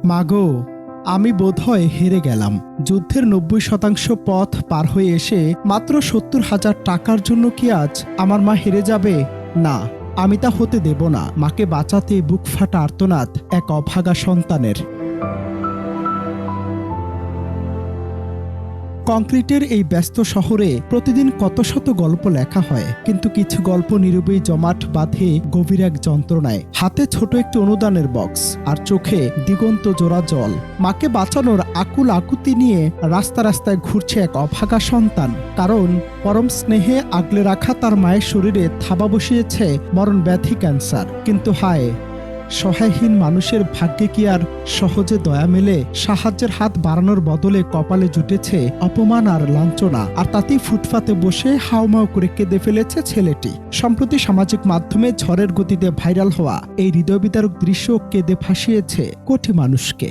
মাগো, আমি বোধহয় হেরে গেলাম। যুদ্ধের ৯০% পথ পার হয়ে এসে মাত্র ৭০,০০০ টাকার জন্য কি আজ আমার মা হেরে যাবে? না, আমি তা হতে দেব না। মাকে বাঁচাতে বুক ফাটা আর্তনাদ এক অভাগা সন্তানের। কংক্রিটের এই ব্যস্ত শহরে প্রতিদিন কত শত গল্প লেখা হয়, কিন্তু কিছু গল্প নীরবেই জমাট বাঁধে গভীর এক যন্ত্রণায়। হাতে ছোট একটি অনুদানের বক্স আর চোখে দিগন্ত জোড়া জল। মাকে বাঁচানোর আকুল আকুতি নিয়ে রাস্তা রাস্তায় ঘুরছে এক অভাগা সন্তান, কারণ পরম স্নেহে আগলে রাখা তার মায়ের শরীরে থাবা বসিয়েছে মরণ ব্যাধি ক্যান্সার। কিন্তু হায়, সহায়হীন মানুষের ভাগ্যে কি আর সহজে দয়া মেলে? সাহায্যের হাত বাড়ানোর বদলে কপালে জুটেছে অপমান আর লাঞ্ছনা, আর তাতেই ফুটপাতে বসে হাউমাউ করে কেঁদে ফেলেছে ছেলেটি। সম্প্রতি সামাজিক মাধ্যমে ঝড়ের গতিতে ভাইরাল হওয়া এই হৃদয়বিদারক দৃশ্য কেঁদে ভাসিয়েছে কোটি মানুষকে।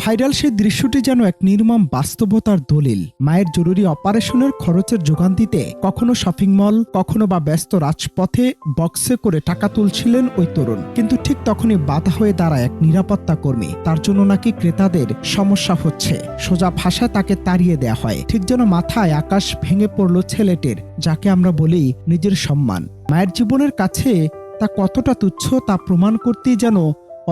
ভাইরাল সেই দৃশ্যটি যেন এক নির্মম বাস্তবতার দলিল। মায়ের জরুরি অপারেশনের খরচের যোগান দিতে কখনো শপিং মল, কখনো বা ব্যস্ত রাজপথে বক্সে করে টাকা তুলছিলেন ওই তরুণ। কিন্তু ঠিক তখনই বাধা হয়ে দাঁড়ায় এক নিরাপত্তা কর্মী। তার জন্য নাকি ক্রেতাদের সমস্যা হচ্ছে। সোজা ভাষায় তাকে তাড়িয়ে দেয়া হয়, ঠিক যেন মাথায় আকাশ ভেঙে পড়ল ছেলেটির, যাকে আমরা বলি নিজের সম্মান। মায়ের জীবনের কাছে তা কতটা তুচ্ছ তা প্রমাণ করতেই যেন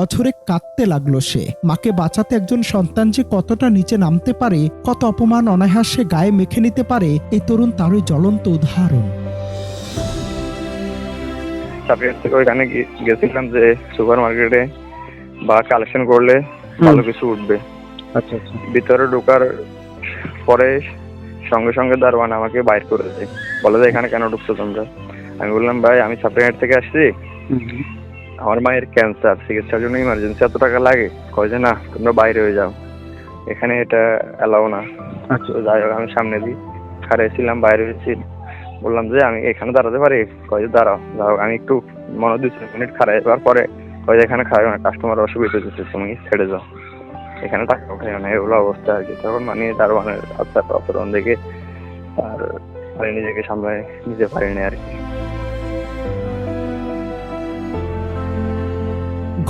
অঝরে কাঁদতে লাগলো সে। মাকে বাঁচাতে একজন সন্তান যে কতটা নিচে নামতে পারে, কত অপমান অনায়াসে গায়ে মেখে নিতে পারে, এই তরুণ তারই জ্বলন্ত উদাহরণ। ওইখানে গেছিলাম যে সুপার মার্কেটে বা কালেকশন করলে ভালো কিছু উঠবে। আচ্ছা, ভিতরে ঢোকার পরে সঙ্গে সঙ্গে দারোয়ান আমাকে বাইর করেছে, বলে যে এখানে কেন ঢুকছো তোমরা? আমি বললাম ভাই, আমি সাপ্লাইয়ার থেকে আসছি, আমার মায়ের ক্যান্সার, চিকিৎসার জন্য ইমার্জেন্সি এত টাকা লাগে। কয় যে না, তোমরা বাইরে হয়ে যাও, এখানে এটা এলাও না। আচ্ছা, যাই হোক, আমি সামনে দিয়ে খাড়াইছিলাম, বাইরে হয়েছি, বললাম যে আমি এখানে দাঁড়াতে পারি? কয় যে দাঁড়াও। যাই হোক, আমি একটু 2-3 মিনিট খাড়াই যাওয়ার পরে কয় যে এখানে খাড়াই না, কাস্টমার অসুবিধা হচ্ছে, তুমি ছেড়ে যাও, এখানে টাকা উঠাই না। এগুলো অবস্থা আর কি। তখন মানে দারোয়ানের আচরণ দেখে আর নিজেকে সামলায় নিতে পারিনি আর কি।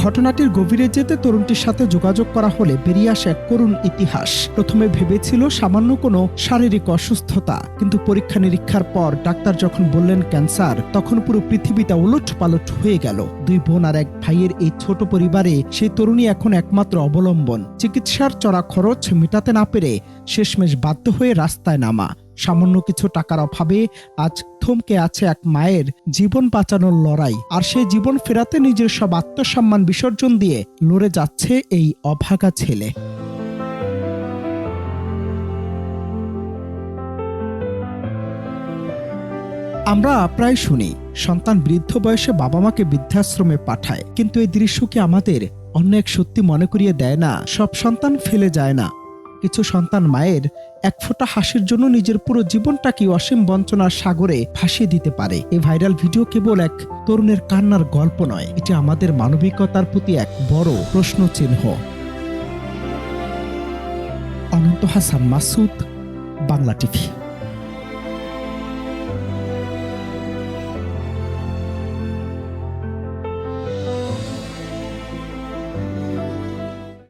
ঘটনাটির গভীরে যেতে তরুণটির সাথে যোগাযোগ করা হলে বেরিয়ে আসে এক করুণ ইতিহাস। প্রথমে ভেবেছিল সামান্য কোনো শারীরিক অসুস্থতা, কিন্তু পরীক্ষা নিরীক্ষার পর ডাক্তার যখন বললেন ক্যান্সার, তখন পুরো পৃথিবীটা উলট পালট হয়ে গেল। 2 বোন আর 1 ভাইয়ের এই ছোট পরিবারে সেই তরুণী এখন একমাত্র অবলম্বন। চিকিৎসার চড়া খরচ মেটাতে না পেরে শেষমেশ বাধ্য হয়ে রাস্তায় নামা। সামান্য কিছু টাকার অভাবে আজ থমকে আছে এক মায়ের জীবন বাঁচানোর লড়াই, আর সেই জীবন ফেরাতে নিজের সব আত্মসম্মান বিসর্জন দিয়ে লড়ে যাচ্ছে এই অভাগা ছেলে। আমরা প্রায় শুনি সন্তান বৃদ্ধ বয়সে বাবা মাকে বৃদ্ধাশ্রমে পাঠায়, কিন্তু এই দৃশ্য কি আমাদের অন্য এক সত্যি মনে করিয়ে দেয় না? সব সন্তান ফেলে যায় না। কিছু সন্তান মায়ের এক ফোঁটা হাসির জন্য নিজের পুরো জীবনটাকে অসীম বঞ্চনার সাগরে ভাসিয়ে দিতে পারে। এই ভাইরাল ভিডিও কেবল এক তরুণের কান্নার গল্প নয়, এটি আমাদের মানবিকতার প্রতি এক বড় প্রশ্ন চিহ্ন। অনন্ত হাসান মাসুদ, বাংলা টিভি।